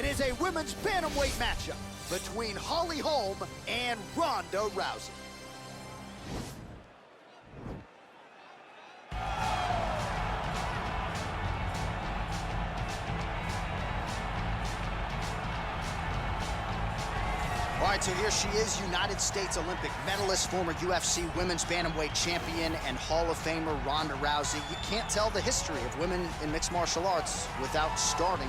It is a women's bantamweight matchup between Holm and Ronda Rousey. All right, so here she is, United States Olympic medalist, former UFC women's bantamweight champion, and Hall of Famer Ronda Rousey. You can't tell the history of women in mixed martial arts without starting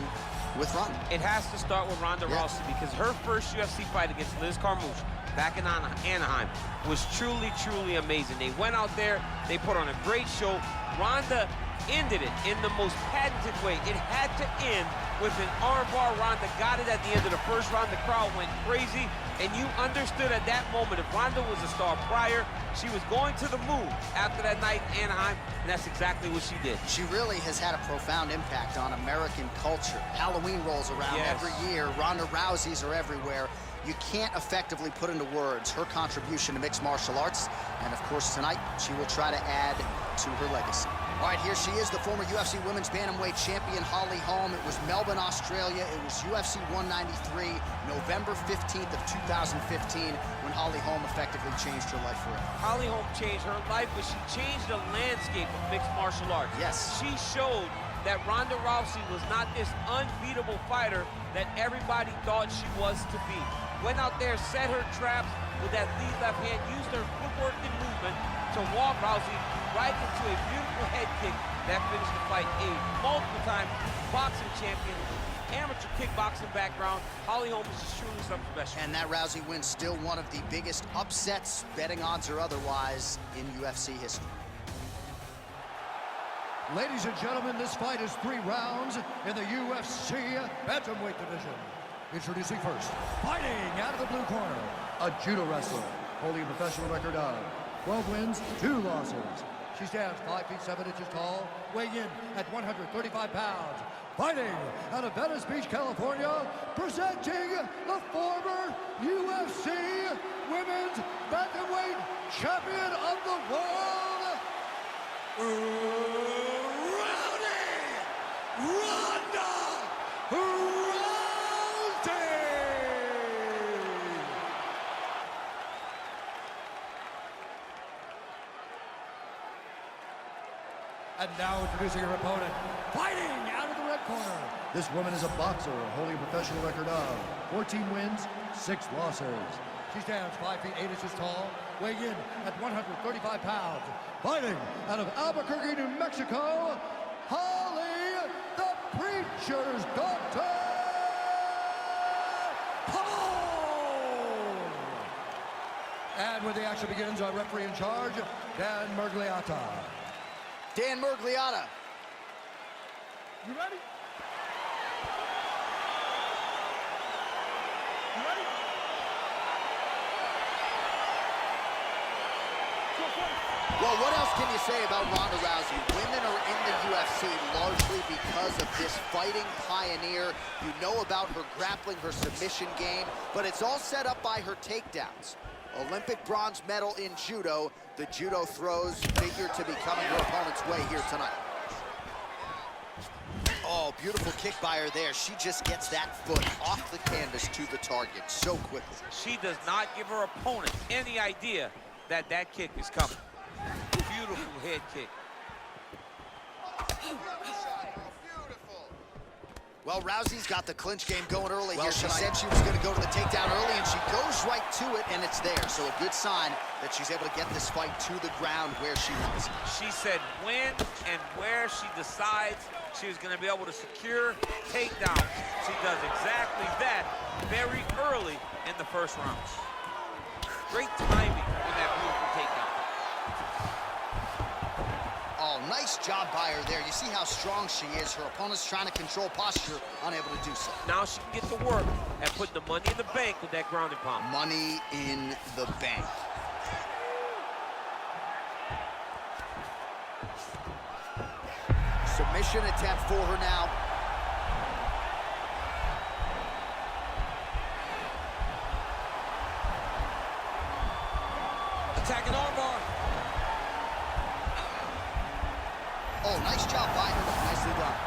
with Ronda. It has to start with Ronda Rousey because her first UFC fight against Liz Carmouche back in Anaheim was truly, truly amazing. They went out there, they put on a great show. Ronda ended it in the most patented way. It had to end with an armbar. Ronda got it at the end of the first round. The crowd went crazy, and you understood at that moment if Ronda was a star prior, she was going to the moon after that night in Anaheim, and that's exactly what she did. She really has had a profound impact on American culture. Halloween rolls around every year. Ronda Rouseys are everywhere. You can't effectively put into words her contribution to mixed martial arts, and of course tonight she will try to add to her legacy. All right, here she is, the former UFC women's bantamweight champion, Holm. It was Melbourne, Australia. It was UFC 193, November 15th of 2015, when Holm effectively changed her life forever. Holm changed her life, but she changed the landscape of mixed martial arts. Yes. She showed that Ronda Rousey was not this unbeatable fighter that everybody thought she was to be. Went out there, set her traps with that lead left hand, used her footwork and movement to walk Rousey right into a beautiful head kick that finished the fight. A multiple-time boxing champion, amateur kickboxing background. Holm is just truly something special. And that Rousey win still one of the biggest upsets, betting odds or otherwise, in UFC history. Ladies and gentlemen, this fight is 3 rounds in the UFC bantamweight division. Introducing first, fighting out of the blue corner, a judo wrestler, holding a professional record of 12 wins, 2 losses. She stands 5 feet 7 inches tall, weighing in at 135 pounds. Fighting out of Venice Beach, California, presenting the former UFC women's bantamweight champion of the world, Ronda Rousey! And now introducing her opponent, fighting out of the red corner. This woman is a boxer holding a professional record of 14 wins, 6 losses. She stands 5 feet 8 inches tall, weighing in at 135 pounds. Fighting out of Albuquerque, New Mexico, Holly, the Preacher's daughter, Holm! And when the action begins, our referee in charge, Dan Mergliata. Dan Mergliata. You ready? You ready? Well, what else can you say about Ronda Rousey? Women are in the UFC largely because of this fighting pioneer. You know about her grappling, her submission game, but it's all set up by her takedowns. Olympic bronze medal in judo. The judo throws figure to be coming her opponent's way here tonight. Oh, beautiful kick by her there. She just gets that foot off the canvas to the target so quickly. She does not give her opponent any idea that that kick is coming. Beautiful head kick. Well, Rousey's got the clinch game going early here. She said she was going to go to the takedown early, and she goes right to it, and it's there. So a good sign that she's able to get this fight to the ground where she wants it. She said when and where she decides she was going to be able to secure takedowns. She does exactly that very early in the first rounds. Great timing on that beautiful takedown. Oh, nice job by her there. You see how strong she is. Her opponent's trying to control posture, unable to do so. Now she can get to work and put the money in the bank with that ground and pound. Money in the bank. Submission attempt for her now. Attacking armbar. Oh, nice job by her. Nicely done.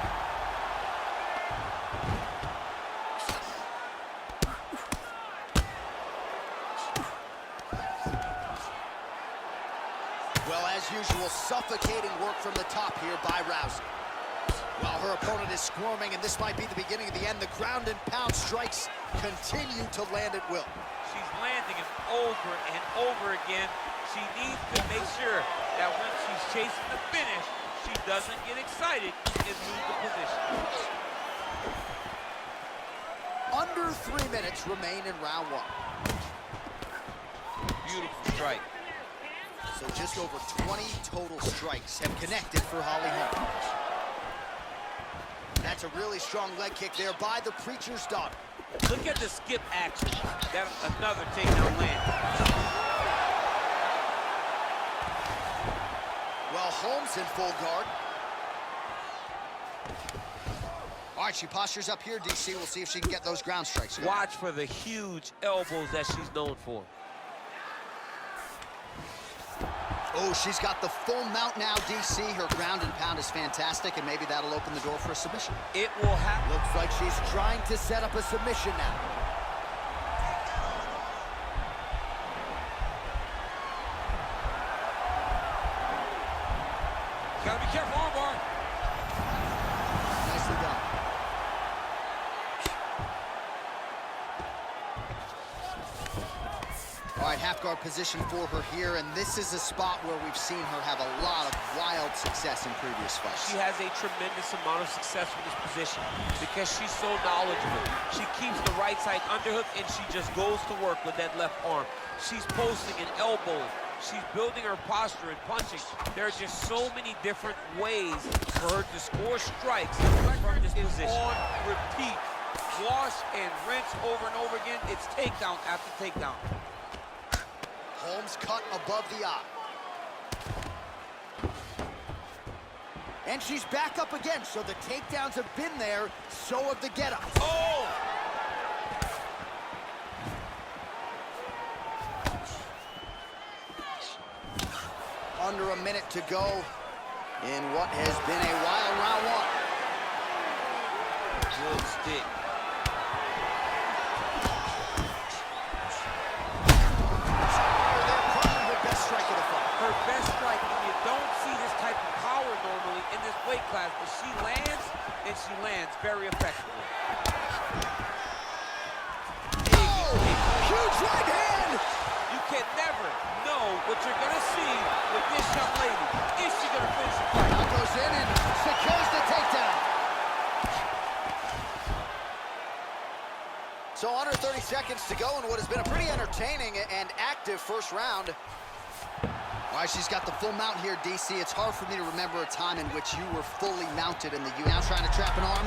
as usual, suffocating work from the top here by Rousey. While her opponent is squirming, and this might be the beginning of the end, the ground and pound strikes continue to land at will. She's landing them over and over again. She needs to make sure that when she's chasing the finish, she doesn't get excited and lose the position. Under 3 minutes remain in round one. Beautiful strike. So just over 20 total strikes have connected for Holly Holm. That's a really strong leg kick there by the preacher's daughter. Look at the skip action. That's another takedown land. Well, Holm's in full guard. All right, she postures up here, DC. We'll see if she can get those ground strikes. Watch for the huge elbows that she's known for. Oh, she's got the full mount now, DC. Her ground and pound is fantastic, and maybe that'll open the door for a submission. It will happen. Looks like she's trying to set up a submission now. Gotta be careful, armbar. Nicely done. All right, half guard position for her here, and this is a spot where we've seen her have a lot of wild success in previous fights. She has a tremendous amount of success with this position because she's so knowledgeable. She keeps the right side underhook, and she just goes to work with that left arm. She's posting and elbowing. She's building her posture and punching. There are just so many different ways for her to score strikes from this position. On repeat, wash and rinse over and over again. It's takedown after takedown. Holm's cut above the eye. And she's back up again, so the takedowns have been there, so have the get-ups. Oh! Under a minute to go in what has been a wild round one. Good stick. Her best strike, and you don't see this type of power normally in this weight class, but she lands, and she lands very effectively. Huge right hand! You can never know what you're gonna see with this young lady. Is she gonna finish the fight? Now goes in and secures the takedown. So under 30 seconds to go in what has been a pretty entertaining and active first round. All right, she's got the full mount here, DC. It's hard for me to remember a time in which you were fully mounted in the U. Now trying to trap an arm.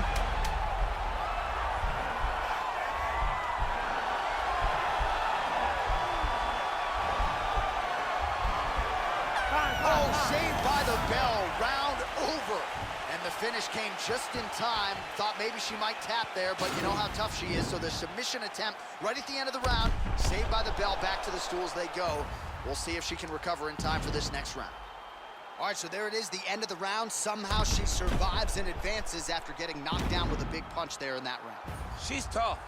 Oh, saved by the bell. Round over. And the finish came just in time. Thought maybe she might tap there, but you know how tough she is. So the submission attempt right at the end of the round, saved by the bell. Back to the stools they go. We'll see if she can recover in time for this next round. All right, so there it is, the end of the round. Somehow she survives and advances after getting knocked down with a big punch there in that round. She's tough.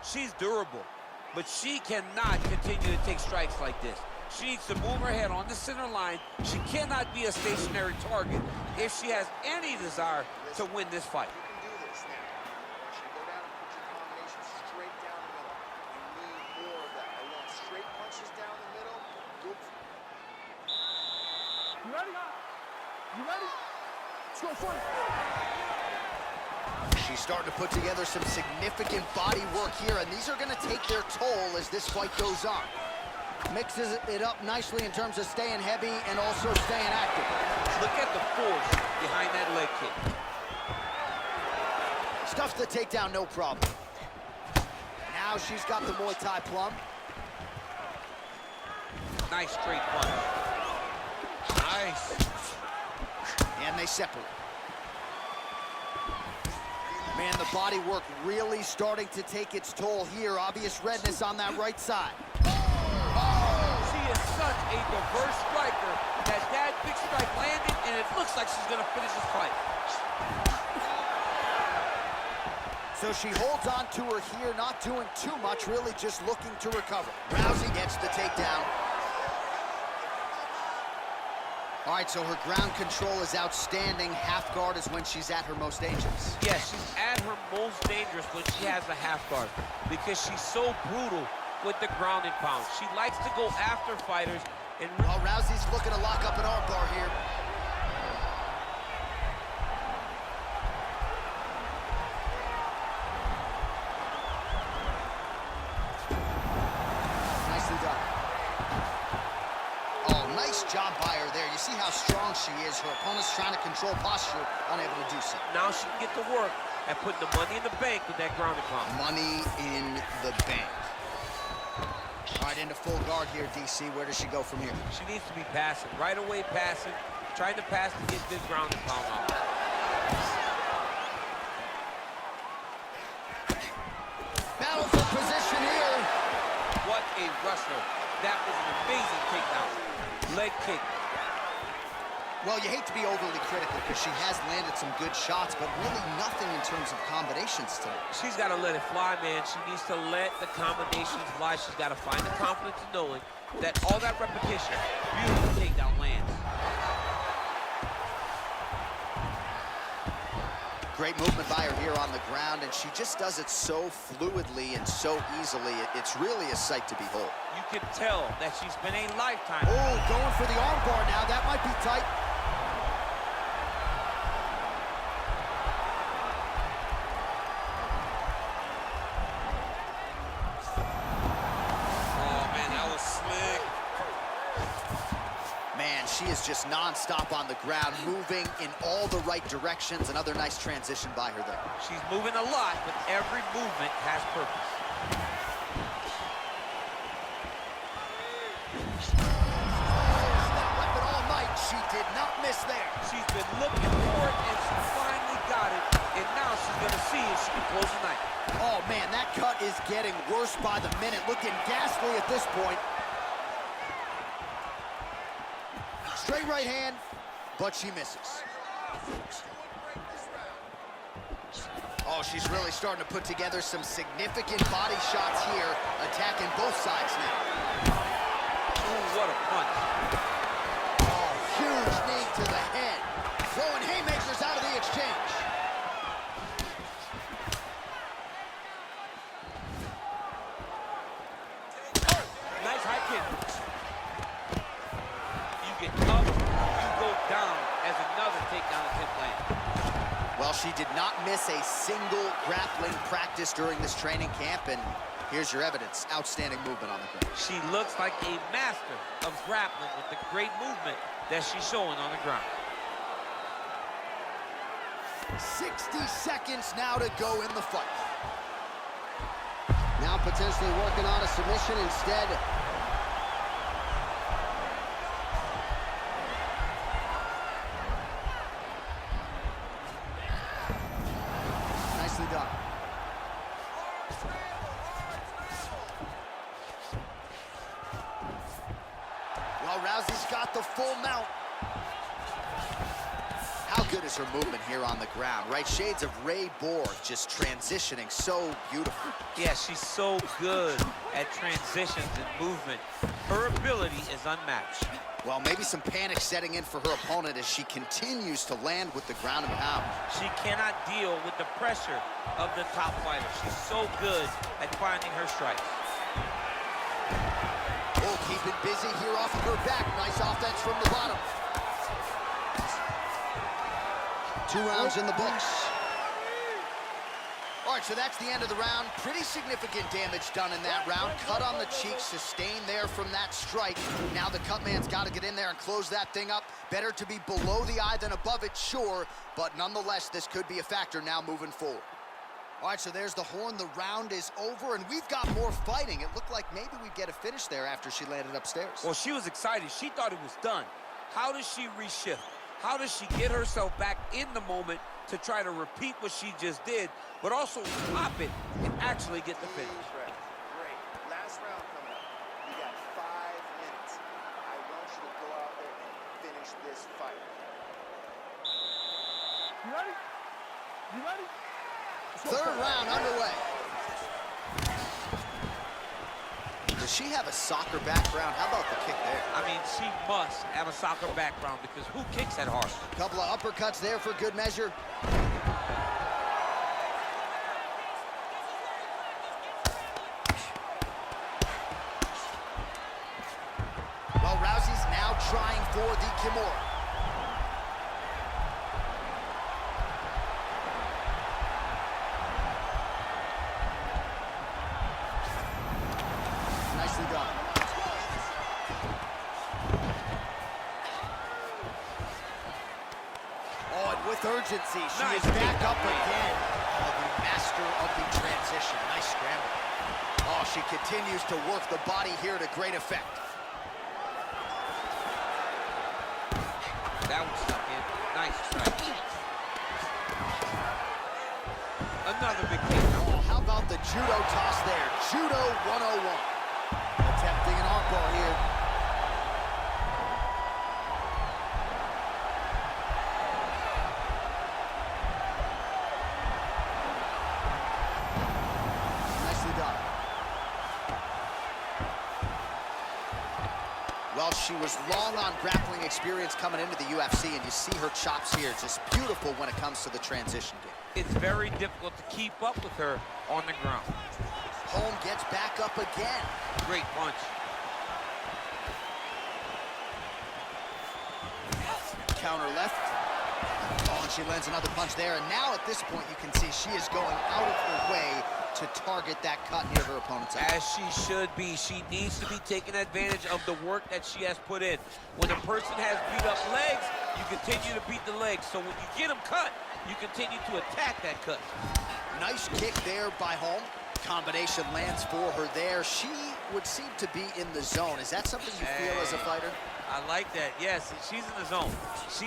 She's durable. But she cannot continue to take strikes like this. She needs to move her head on the center line. She cannot be a stationary target if she has any desire to win this fight. You can do this now. She go down and put your combination straight down the middle. You need more of that. I want straight punches down the middle. Look. You ready? You ready? Let's go for it. She's starting to put together some significant body work here, and these are going to take their toll as this fight goes on. Mixes it up nicely in terms of staying heavy and also staying active. Look at the force behind that leg kick. Stuffs the takedown, no problem. Now she's got the Muay Thai plum. Nice straight punch. Nice. And they separate. Man, the body work really starting to take its toll here. Obvious redness on that right side. She is such a diverse striker that big strike landed, and it looks like she's gonna finish this fight. So she holds on to her here, not doing too much, really just looking to recover. Rousey gets the takedown. All right, so her ground control is outstanding. Half guard is when she's at her most dangerous. Yes, she's at her most dangerous when she has a half guard because she's so brutal with the ground and pound. She likes to go after fighters. And well, Rousey's looking to lock up an armbar here. Nicely done. Oh, nice job by her there. You see how strong she is. Her opponent's trying to control posture, unable to do so. Now she can get to work at putting the money in the bank with that ground and pound. Money in the bank. All right, into full guard here, DC. Where does she go from here? She needs to be passing, right away passing, trying to pass to get this ground and pound out. Battle for position here. What a wrestler. That was an amazing takedown. Leg kick. Well, you hate to be overly critical because she has landed some good shots, but really nothing in terms of combinations today. She's got to let it fly, man. She needs to let the combinations fly. She's got to find the confidence in knowing that all that repetition, beautiful takedown lands. Great movement by her here on the ground, and she just does it so fluidly and so easily. It's really a sight to behold. You can tell that she's been a lifetime. Oh, going for the armbar now. That might be tight. She is just non-stop on the ground, moving in all the right directions. Another nice transition by her there. She's moving a lot, but every movement has purpose. Weapon all night. She did not miss there. She's been looking for it, and she finally got it. And now she's going to see if she can close the night. Oh, man, that cut is getting worse by the minute. Looking ghastly at this point. Straight right hand, but she misses. Oh, she's really starting to put together some significant body shots here, attacking both sides now. Ooh, what a punch. Oh, huge knee to the head. Throwing haymakers out of the exchange. Nice high kick. Get up, you go down as another takedown attempt lands. Well, she did not miss a single grappling practice during this training camp, and here's your evidence. Outstanding movement on the ground. She looks like a master of grappling with the great movement that she's showing on the ground. 60 seconds now to go in the fight. Now potentially working on a submission instead. Nicely done. Well, Rousey's got the full mount. How good is her movement here on the ground, right? Shades of Ray Borg, just transitioning so beautiful. Yeah, she's so good at transitions and movement. Her ability is unmatched. Well, maybe some panic setting in for her opponent as she continues to land with the ground and pound. She cannot deal with the pressure of the top fighter. She's so good at finding her strikes. Oh, keep it busy here off of her back. Nice offense from the bottom. 2 rounds in the books. All right, so that's the end of the round. Pretty significant damage done in that round. Cut on the cheek, sustained there from that strike. Now the cut man's got to get in there and close that thing up. Better to be below the eye than above it, sure. But nonetheless, this could be a factor now moving forward. All right, so there's the horn. The round is over, and we've got more fighting. It looked like maybe we'd get a finish there after she landed upstairs. Well, she was excited. She thought it was done. How does she reshift? How does she get herself back in the moment to try to repeat what she just did, but also stop it and actually get the finish? Great. Last round coming up. You got 5 minutes. I want you to go out there and finish this fight. You ready? You ready? Third round underway. The she have a soccer background? How about the kick there? I mean, she must have a soccer background because who kicks that hard? Couple of uppercuts there for good measure. Well, Rousey's now trying for the Kimura. Nicely done. Oh, and with urgency, she is back up again. Oh, the master of the transition. Nice scramble. Oh, she continues to work the body here to great effect. That one stuck in. Nice strike. Another big kick. Oh, how about the judo toss there? Judo 101. Attempting an armbar here. Nicely done. Well, she was long on grappling experience coming into the UFC, and you see her chops here. Just beautiful when it comes to the transition game. It's very difficult to keep up with her on the ground. Holm gets back up again. Great punch. Counter left. Oh, and she lands another punch there. And now at this point, you can see she is going out of her way to target that cut near her opponent's eye. As she should be. She needs to be taking advantage of the work that she has put in. When a person has beat up legs, you continue to beat the legs. So when you get them cut, you continue to attack that cut. Nice kick there by Holm. Combination lands for her there. She would seem to be in the zone. Is that something you feel as a fighter? I like that. Yes, she's in the zone.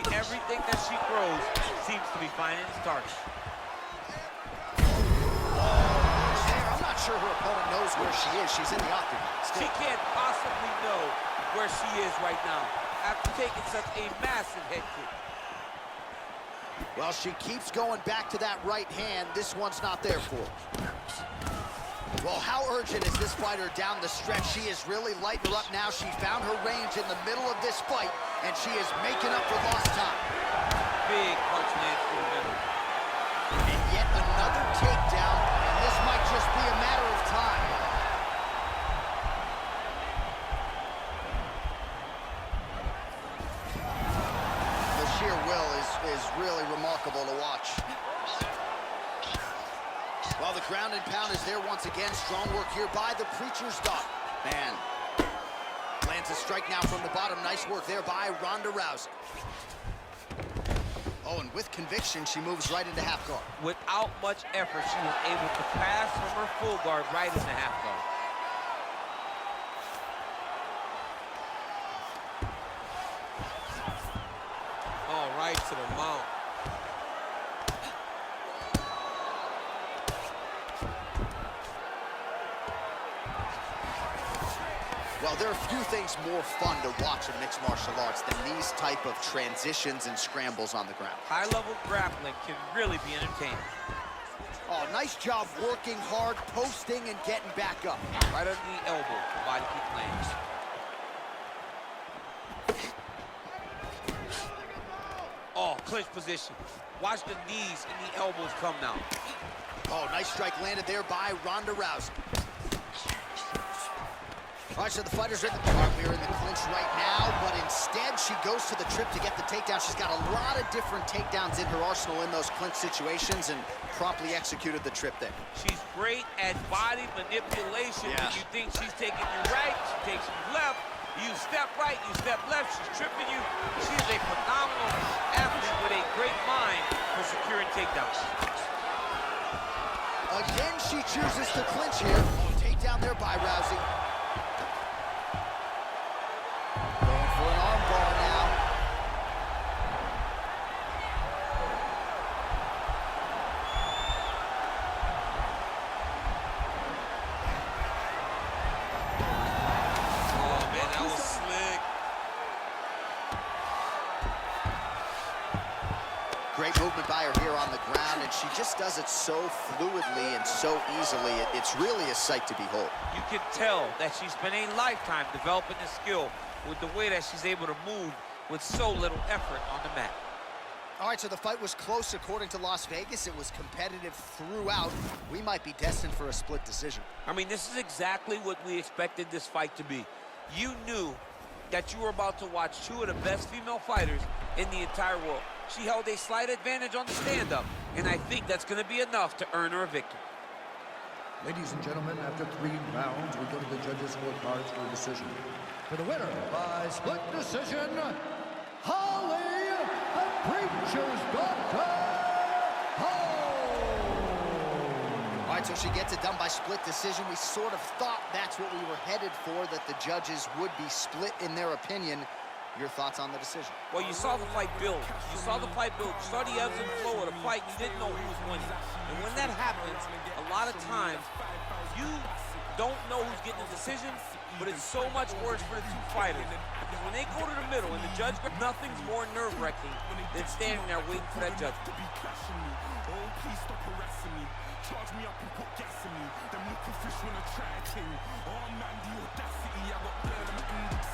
Everything that she throws seems to be finding its target. I'm not sure her opponent knows where she is. She's in the octagon. She can't possibly know where she is right now after taking such a massive head kick. Well, she keeps going back to that right hand. This one's not there for her. Well, how urgent is this fighter down the stretch? She is really lighting her up now. She found her range in the middle of this fight, and she is making up for lost time. Big punch lands through the middle. And yet another takedown, and this might just be a matter of time. The sheer will is really remarkable to watch. Well, the ground and pound is there once again. Strong work here by the preacher's daughter. Man, lands a strike now from the bottom. Nice work there by Ronda Rousey. Oh, and with conviction, she moves right into half guard. Without much effort, she was able to pass from her full guard right into half guard. Oh, right to the mount. Well, there are few things more fun to watch in mixed martial arts than these type of transitions and scrambles on the ground. High-level grappling can really be entertaining. Oh, nice job working hard, posting, and getting back up. Right under the elbow, the body kick lands. Oh, clinch position. Watch the knees and the elbows come now. Oh, nice strike landed there by Ronda Rousey. All right, so the fighters are in the car. We're in the clinch right now, but instead she goes to the trip to get the takedown. She's got a lot of different takedowns in her arsenal in those clinch situations and promptly executed the trip there. She's great at body manipulation. Yeah. When you think she's taking you right, she takes you left. You step right, you step left, she's tripping you. She is a phenomenal athlete with a great mind for securing takedowns. Again, she chooses to clinch here. Takedown there by Rousey. Going for an arm bar now. Oh, man, that was slick. Great movement by her here on the ground, and she just does it so fluidly and so easily. It's really a sight to behold. You can tell that she spent a lifetime developing this skill with the way that she's able to move with so little effort on the mat. All right, so the fight was close according to Las Vegas. It was competitive throughout. We might be destined for a split decision. I mean, this is exactly what we expected this fight to be. You knew that you were about to watch two of the best female fighters in the entire world. She held a slight advantage on the stand-up, and I think that's going to be enough to earn her a victory. Ladies and gentlemen, after 3 rounds, we go to the judges' scorecards for a decision. For the winner by split decision, Holly, the Preacher's Daughter, Holm. All right, so she gets it done by split decision. We sort of thought that's what we were headed for, that the judges would be split in their opinion. Your thoughts on the decision? Well, you saw the fight build. You saw the fight build. You saw the ebbs and flow of the fight. You didn't know who was winning. And when that happens, a lot of times, you don't know who's getting the decision, but it's so much worse for the two fighters. Because when they go to the middle and the judge, nothing's more nerve-wracking than standing there waiting for that judgment. Charge me up and put gas in me. Them little fish wanna try a thing. Oh man, the audacity, I got blood on my index.